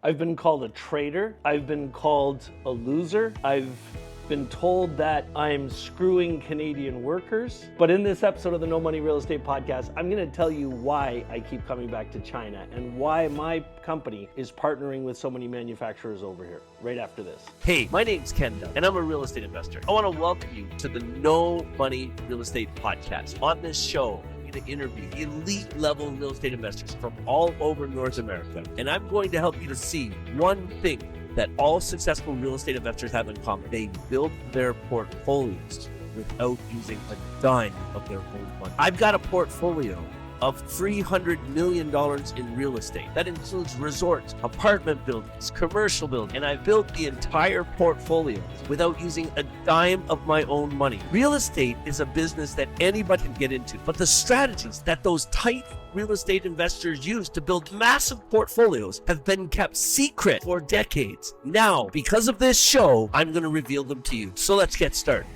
I've been called a traitor. I've been called a loser. I've been told that I'm screwing Canadian workers. But in this episode of the No Money Real Estate Podcast, I'm going to tell you why I keep coming back to China and why my company is partnering with so many manufacturers over here right after this. Hey, my name's Ken Dunn, and I'm a real estate investor. I want to welcome you to the No Money Real Estate Podcast. On this show, to interview elite level real estate investors from all over North America. And I'm going to help you to see one thing that all successful real estate investors have in common. They build their portfolios without using a dime of their own money. I've got a portfolio of $300 million in real estate. That includes resorts, apartment buildings, commercial buildings, and I built the entire portfolio without using a dime of my own money. Real estate is a business that anybody can get into, but the strategies that those tight real estate investors use to build massive portfolios have been kept secret for decades. Now, because of this show, I'm going to reveal them to you. So let's get started.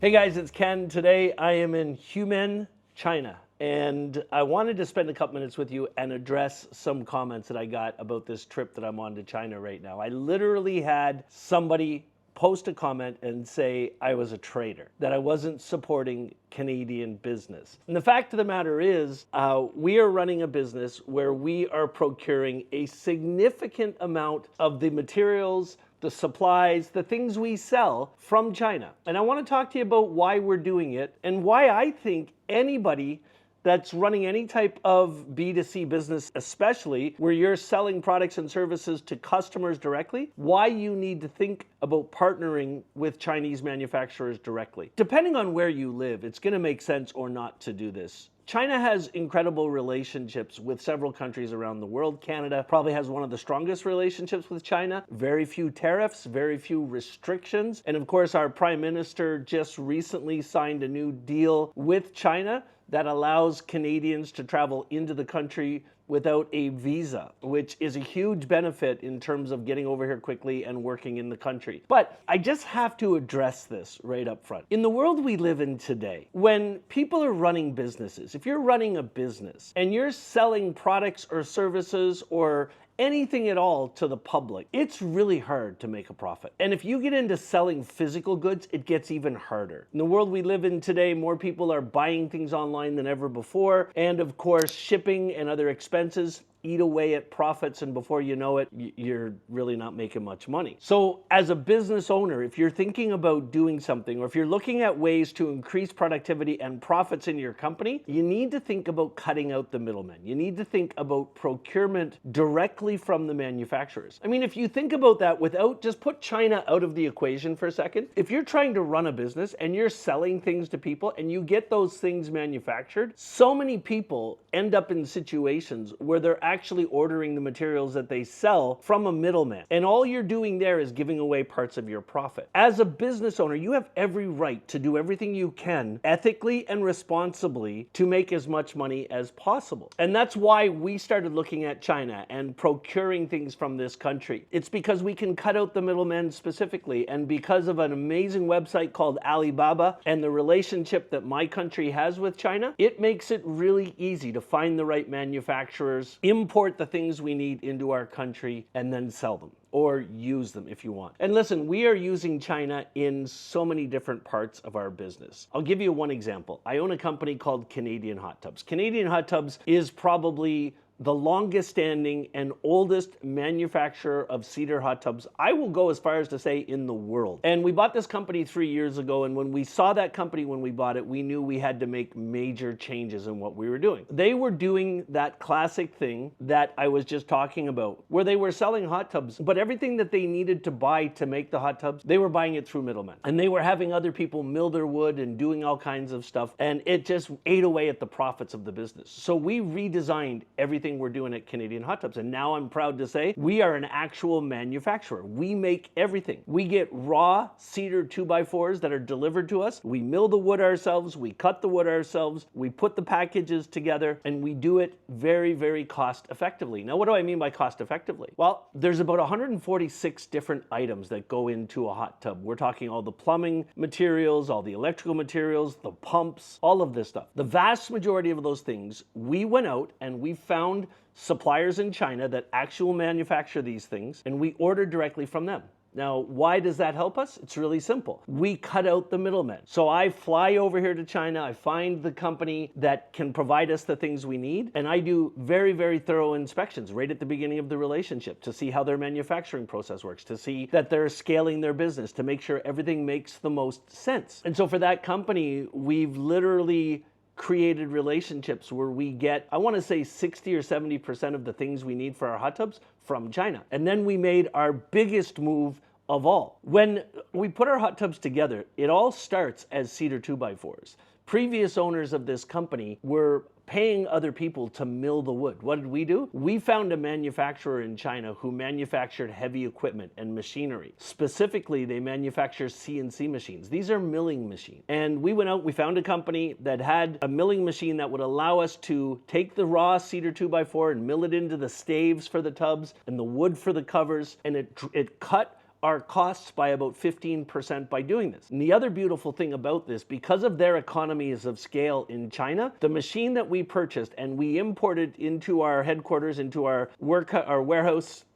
Hey guys, it's Ken. Today I am in Humen, China, and I wanted to spend a couple minutes with you and address some comments that I got about this trip that I'm on to China right now. I literally had somebody post a comment and say I was a traitor, that I wasn't supporting Canadian business. And the fact of the matter is, we are running a business where we are procuring a significant amount of the materials, the supplies, the things we sell from China. And I want to talk to you about why we're doing it and why I think anybody that's running any type of B2C business, especially where you're selling products and services to customers directly, why you need to think about partnering with Chinese manufacturers directly. Depending on where you live, it's going to make sense or not to do this. China has incredible relationships with several countries around the world. Canada probably has one of the strongest relationships with China. Very few tariffs, very few restrictions. And of course, our Prime Minister just recently signed a new deal with China that allows Canadians to travel into the country without a visa, which is a huge benefit in terms of getting over here quickly and working in the country. But I just have to address this right up front. In the world we live in today, when people are running businesses, if you're running a business and you're selling products or services or anything at all to the public, it's really hard to make a profit. And if you get into selling physical goods, it gets even harder. In the world we live in today, more people are buying things online than ever before. And of course, shipping and other expenses eat away at profits, and before you know it, you're really not making much money. So as a business owner, if you're thinking about doing something, or if you're looking at ways to increase productivity and profits in your company, you need to think about cutting out the middlemen. You need to think about procurement directly from the manufacturers. I mean, if you think about that without, just put China out of the equation for a second. If you're trying to run a business and you're selling things to people and you get those things manufactured, so many people end up in situations where they're actually ordering the materials that they sell from a middleman. And all you're doing there is giving away parts of your profit. As a business owner, you have every right to do everything you can ethically and responsibly to make as much money as possible. And that's why we started looking at China and procuring things from this country. It's because we can cut out the middlemen specifically, and because of an amazing website called Alibaba and the relationship that my country has with China, it makes it really easy to find the right manufacturers, import the things we need into our country, and then sell them or use them if you want. And listen, we are using China in so many different parts of our business. I'll give you one example. I own a company called Canadian Hot Tubs. Canadian Hot Tubs is probably the longest standing and oldest manufacturer of cedar hot tubs, I will go as far as to say, in the world. And we bought this company 3 years ago, and when we saw that company when we bought it, we knew we had to make major changes in what we were doing. They were doing that classic thing that I was just talking about, where they were selling hot tubs, but everything that they needed to buy to make the hot tubs, they were buying it through middlemen. And they were having other people mill their wood and doing all kinds of stuff, and it just ate away at the profits of the business. So we redesigned everything everything we're doing at Canadian Hot Tubs. And now I'm proud to say we are an actual manufacturer. We make everything. We get raw cedar 2x4s that are delivered to us. We mill the wood ourselves. We cut the wood ourselves. We put the packages together, and we do it very, very cost effectively. Now, what do I mean by cost effectively? Well, there's about 146 different items that go into a hot tub. We're talking all the plumbing materials, all the electrical materials, the pumps, all of this stuff. The vast majority of those things, we went out and we found suppliers in China that actually manufacture these things, and we ordered directly from them. Now, why does that help us? It's really simple. We cut out the middlemen. So I fly over here to China, I find the company that can provide us the things we need, and I do very, very thorough inspections right at the beginning of the relationship to see how their manufacturing process works, to see that they're scaling their business, to make sure everything makes the most sense. And so for that company, we've literally created relationships where we get, I want to say 60 or 70% of the things we need for our hot tubs from China. And then we made our biggest move of all. When we put our hot tubs together, it all starts as cedar 2x4s. Previous owners of this company were paying other people to mill the wood. What did we do? We found a manufacturer in China who manufactured heavy equipment and machinery. Specifically, they manufacture CNC machines. These are milling machines. And we went out, we found a company that had a milling machine that would allow us to take the raw cedar 2x4 and mill it into the staves for the tubs and the wood for the covers, and it cut our costs by about 15% by doing this. And the other beautiful thing about this, because of their economies of scale in China, the machine that we purchased and we imported into our headquarters, into our warehouse,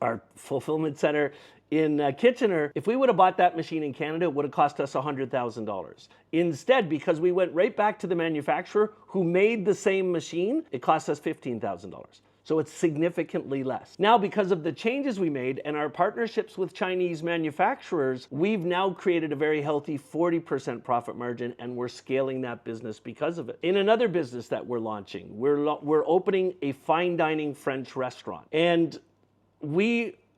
our fulfillment center in Kitchener, if we would have bought that machine in Canada, it would have cost us $100,000. Instead, because we went right back to the manufacturer who made the same machine, it cost us $15,000. So it's significantly less. Now, because of the changes we made and our partnerships with Chinese manufacturers, we've now created a very healthy 40% profit margin, and we're scaling that business because of it. In another business that we're launching, we're opening a fine dining French restaurant. And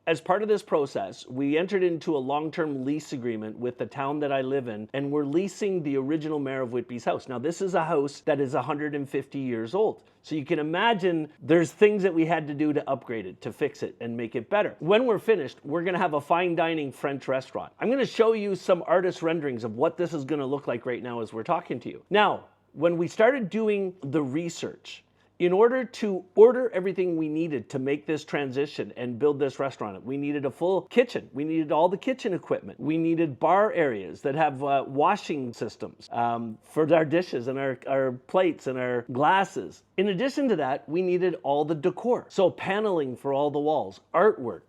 as part of this process, we entered into a long-term lease agreement with the town that I live in, and we're leasing the original Mayor of Whitby's house. Now, this is a house that is 150 years old. So you can imagine there's things that we had to do to upgrade it, to fix it and make it better. When we're finished, we're gonna have a fine dining French restaurant. I'm gonna show you some artist renderings of what this is gonna look like right now as we're talking to you. Now, when we started doing the research, in order to order everything we needed to make this transition and build this restaurant, we needed a full kitchen. We needed all the kitchen equipment. We needed bar areas that have washing systems for our dishes and our plates and our glasses. In addition to that, we needed all the decor. So paneling for all the walls, artwork,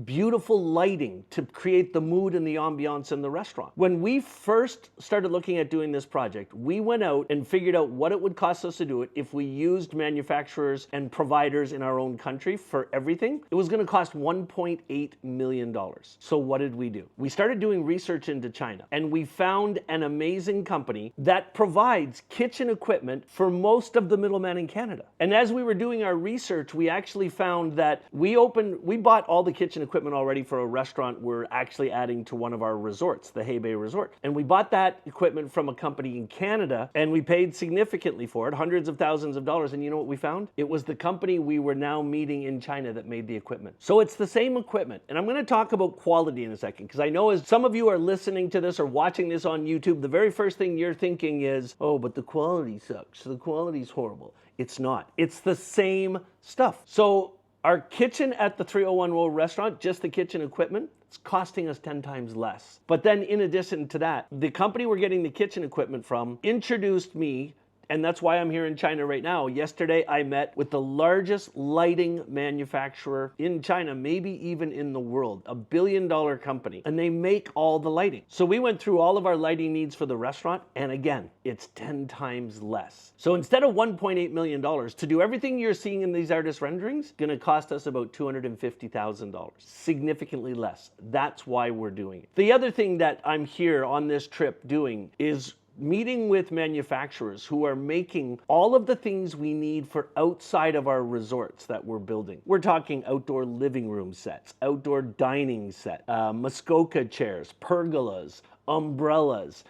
beautiful lighting to create the mood and the ambiance in the restaurant. When we first started looking at doing this project, we went out and figured out what it would cost us to do it if we used manufacturers and providers in our own country for everything. It was going to cost $1.8 million. So what did we do? We started doing research into China, and we found an amazing company that provides kitchen equipment for most of the middlemen in Canada. And as we were doing our research, we actually found that we bought all the kitchen equipment already for a restaurant we're actually adding to one of our resorts, the Hebei Resort. And we bought that equipment from a company in Canada, and we paid significantly for it, hundreds of thousands of dollars. And you know what we found? It was the company we were now meeting in China that made the equipment. So it's the same equipment. And I'm going to talk about quality in a second, because I know as some of you are listening to this or watching this on YouTube, the very first thing you're thinking is, oh, but the quality sucks. The quality's horrible. It's not. It's the same stuff. So our kitchen at the 301 Row restaurant, just the kitchen equipment, it's costing us 10 times less. But then in addition to that, the company we're getting the kitchen equipment from introduced me, and that's why I'm here in China right now. Yesterday, I met with the largest lighting manufacturer in China, maybe even in the world, $1 billion company, and they make all the lighting. So we went through all of our lighting needs for the restaurant, and again, it's 10 times less. So instead of $1.8 million, to do everything you're seeing in these artist renderings, gonna cost us about $250,000, significantly less. That's why we're doing it. The other thing that I'm here on this trip doing is meeting with manufacturers who are making all of the things we need for outside of our resorts that we're building. We're talking outdoor living room sets, outdoor dining set, Muskoka chairs, pergolas, umbrellas,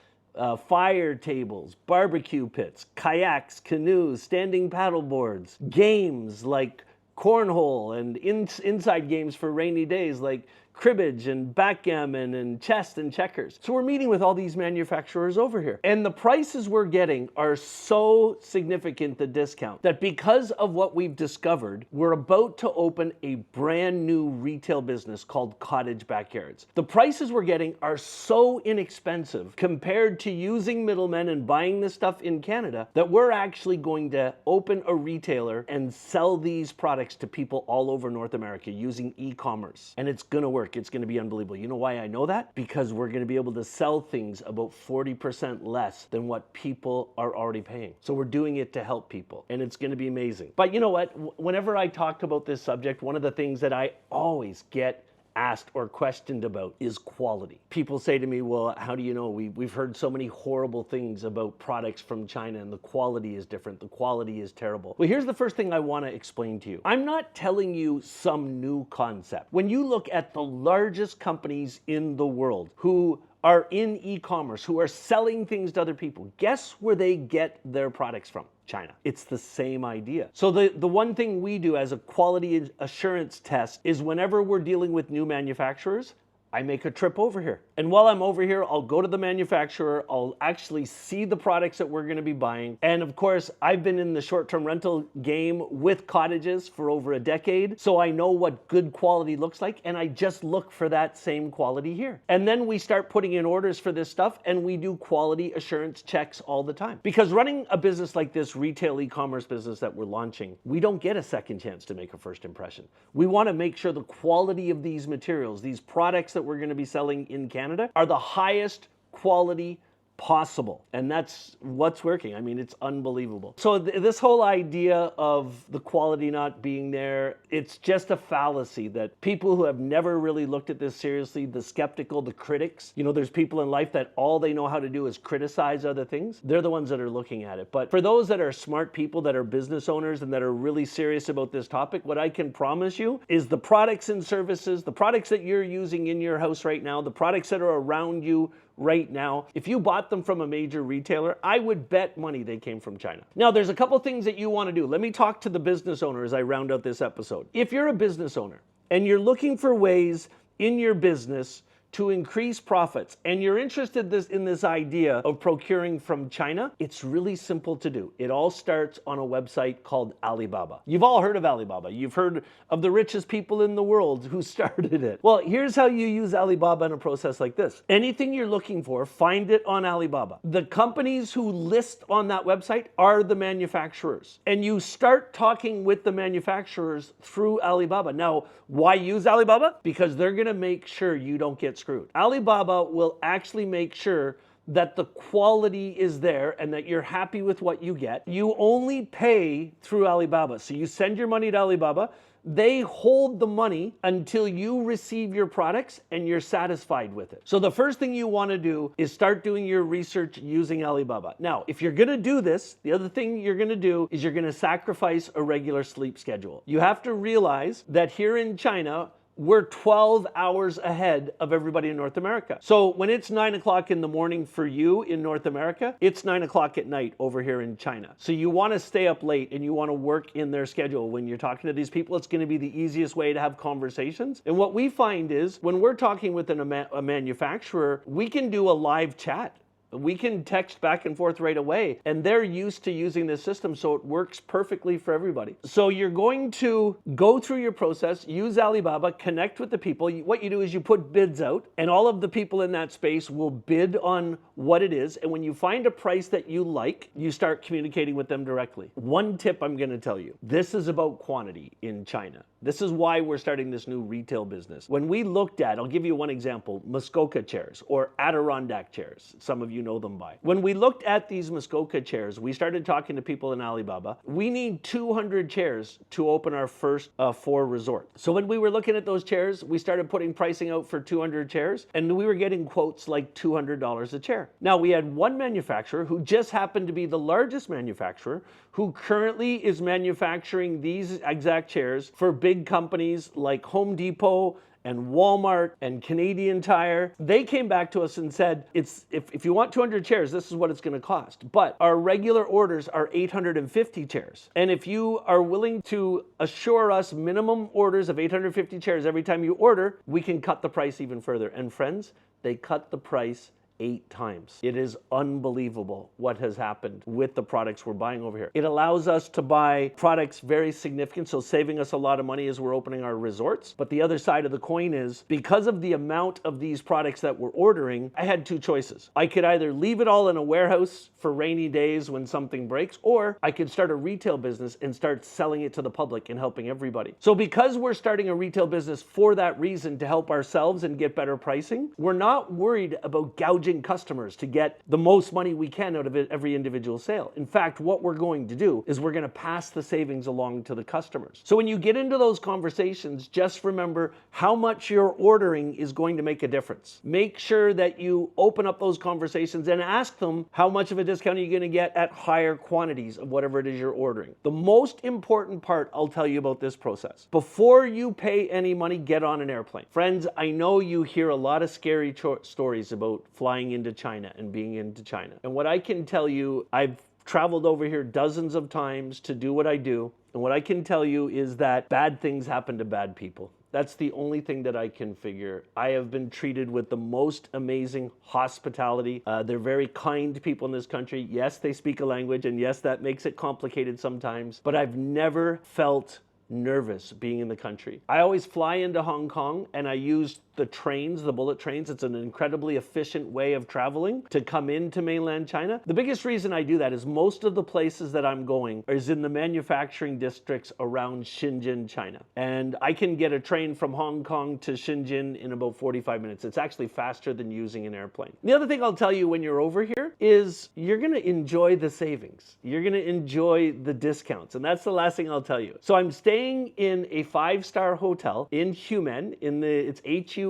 fire tables, barbecue pits, kayaks, canoes, standing paddle boards, games like cornhole and inside games for rainy days like cribbage and backgammon and chess and checkers. So we're meeting with all these manufacturers over here. And the prices we're getting are so significant, the discount, that because of what we've discovered, we're about to open a brand new retail business called Cottage Backyards. The prices we're getting are so inexpensive compared to using middlemen and buying this stuff in Canada that we're actually going to open a retailer and sell these products to people all over North America using e-commerce. And it's gonna work. It's going to be unbelievable. You know why I know that? Because we're going to be able to sell things about 40% less than what people are already paying. So we're doing it to help people, and it's going to be amazing. But you know what? Whenever I talk about this subject, one of the things that I always get asked or questioned about is quality. People say to me, well, how do you know? We've heard so many horrible things about products from China and the quality is different. The quality is terrible. Well, here's the first thing I want to explain to you. I'm not telling you some new concept. When you look at the largest companies in the world who are in e-commerce, who are selling things to other people, guess where they get their products from? China. It's the same idea. So the one thing we do as a quality assurance test is whenever we're dealing with new manufacturers, I make a trip over here. And while I'm over here, I'll go to the manufacturer, I'll actually see the products that we're going to be buying. And of course, I've been in the short-term rental game with cottages for over a decade, so I know what good quality looks like, and I just look for that same quality here. And then we start putting in orders for this stuff, and we do quality assurance checks all the time. Because running a business like this retail e-commerce business that we're launching, we don't get a second chance to make a first impression. We want to make sure the quality of these materials, these products that we're going to be selling in Canada, are the highest quality possible. And that's what's working. I mean, it's unbelievable. So this whole idea of the quality not being there, it's just a fallacy that people who have never really looked at this seriously, the skeptical, the critics, you know, there's people in life that all they know how to do is criticize other things. They're the ones that are looking at it. But for those that are smart people, that are business owners and that are really serious about this topic, what I can promise you is the products and services, the products that you're using in your house right now, the products that are around you right now, if you bought them from a major retailer, I would bet money they came from China. Now, there's a couple things that you want to do. Let me talk to the business owner as I round out this episode. If you're a business owner and you're looking for ways in your business to increase profits, and you're interested in this idea of procuring from China, it's really simple to do. It all starts on a website called Alibaba. You've all heard of Alibaba. You've heard of the richest people in the world who started it. Well, here's how you use Alibaba in a process like this. Anything you're looking for, find it on Alibaba. The companies who list on that website are the manufacturers. And you start talking with the manufacturers through Alibaba. Now, why use Alibaba? Because they're going to make sure you don't get screwed. Alibaba will actually make sure that the quality is there and that you're happy with what you get. You only pay through Alibaba. So you send your money to Alibaba. They hold the money until you receive your products and you're satisfied with it. So the first thing you want to do is start doing your research using Alibaba. Now, if you're going to do this, the other thing you're going to do is you're going to sacrifice a regular sleep schedule. You have to realize that here in China, we're 12 hours ahead of everybody in North America. So when it's 9 o'clock in the morning for you in North America, it's 9 o'clock at night over here in China. So you want to stay up late and you want to work in their schedule. When you're talking to these people, it's going to be the easiest way to have conversations. And what we find is when we're talking with a manufacturer, we can do a live chat. We can text back and forth right away, and they're used to using this system, so it works perfectly for everybody. So you're going to go through your process, use Alibaba, connect with the people. What you do is you put bids out, and all of the people in that space will bid on what it is, and when you find a price that you like, you start communicating with them directly. One tip I'm going to tell you, this is about quantity in China. This is why we're starting this new retail business. When we looked at, I'll give you one example, Muskoka chairs or Adirondack chairs. Some of you know them by. When we looked at these Muskoka chairs, we started talking to people in Alibaba. We need 200 chairs to open our first 4 resorts. So when we were looking at those chairs, we started putting pricing out for 200 chairs, and we were getting quotes like $200 a chair. Now, we had one manufacturer who just happened to be the largest manufacturer who currently is manufacturing these exact chairs for big companies like Home Depot and Walmart and Canadian Tire, they came back to us and said, if you want 200 chairs, this is what it's going to cost. But our regular orders are 850 chairs. And if you are willing to assure us minimum orders of 850 chairs every time you order, we can cut the price even further. And friends, they cut the price 8 times. It is unbelievable what has happened with the products we're buying over here. It allows us to buy products very significant, so saving us a lot of money as we're opening our resorts. But the other side of the coin is, because of the amount of these products that we're ordering, I had 2 choices. I could either leave it all in a warehouse for rainy days when something breaks, or I could start a retail business and start selling it to the public and helping everybody. So because we're starting a retail business for that reason, to help ourselves and get better pricing, we're not worried about gouging customers to get the most money we can out of it every individual sale. In fact, what we're going to do is we're going to pass the savings along to the customers. So when you get into those conversations, just remember how much you're ordering is going to make a difference. Make sure that you open up those conversations and ask them how much of a discount are you going to get at higher quantities of whatever it is you're ordering. The most important part I'll tell you about this process: before you pay any money, get on an airplane. Friends, I know you hear a lot of scary stories about flying into China and being into China. And what I can tell you, I've traveled over here dozens of times to do what I do. And what I can tell you is that bad things happen to bad people. That's the only thing that I can figure. I have been treated with the most amazing hospitality. They're very kind people in this country. Yes, they speak a language, and yes, that makes it complicated sometimes, but I've never felt nervous being in the country. I always fly into Hong Kong and I use the trains, the bullet trains. It's an incredibly efficient way of traveling to come into mainland China. The biggest reason I do that is most of the places that I'm going is in the manufacturing districts around Shenzhen, China. And I can get a train from Hong Kong to Shenzhen in about 45 minutes. It's actually faster than using an airplane. The other thing I'll tell you when you're over here is you're gonna enjoy the savings. You're gonna enjoy the discounts. And that's the last thing I'll tell you. So I'm staying in a 5-star hotel in Humen, it's Humen,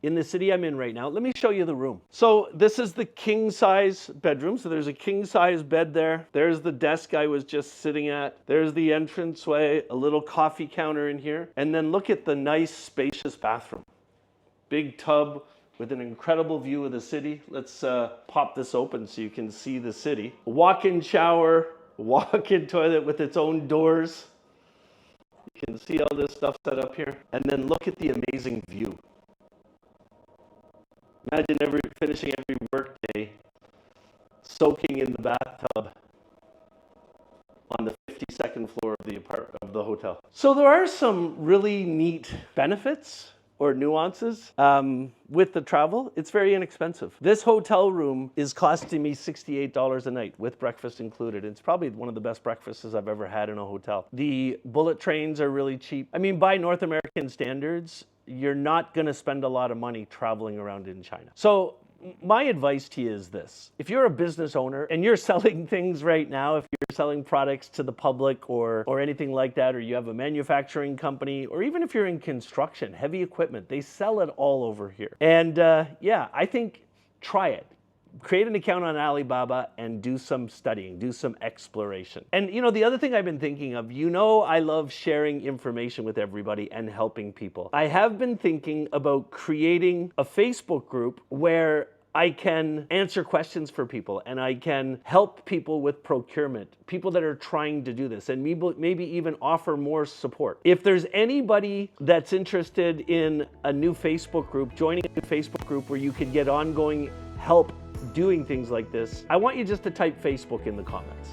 in the city I'm in right now. Let me show you the room. So this is the king size bedroom. So there's a king size bed there. There's the desk I was just sitting at. There's the entranceway, a little coffee counter in here. And then look at the nice spacious bathroom. Big tub with an incredible view of the city. Let's pop this open so you can see the city. Walk-in shower, walk-in toilet with its own doors. You can see all this stuff set up here. And then look at the amazing view. Imagine finishing every workday soaking in the bathtub on the 52nd floor of the hotel. So there are some really neat benefits or nuances with the travel. It's very inexpensive. This hotel room is costing me $68 a night with breakfast included. It's probably one of the best breakfasts I've ever had in a hotel. The bullet trains are really cheap. I mean, by North American standards, you're not going to spend a lot of money traveling around in China. So my advice to you is this: if you're a business owner and you're selling things right now, if you're selling products to the public or anything like that, or you have a manufacturing company, or even if you're in construction, heavy equipment, they sell it all over here. And yeah, I think try it. Create an account on Alibaba and do some studying, do some exploration. And you know, the other thing I've been thinking of, I love sharing information with everybody and helping people. I have been thinking about creating a Facebook group where I can answer questions for people and I can help people with procurement, people that are trying to do this, and maybe even offer more support. If there's anybody that's interested in a new Facebook group, joining a new Facebook group where you can get ongoing help doing things like this, I want you just to type Facebook in the comments.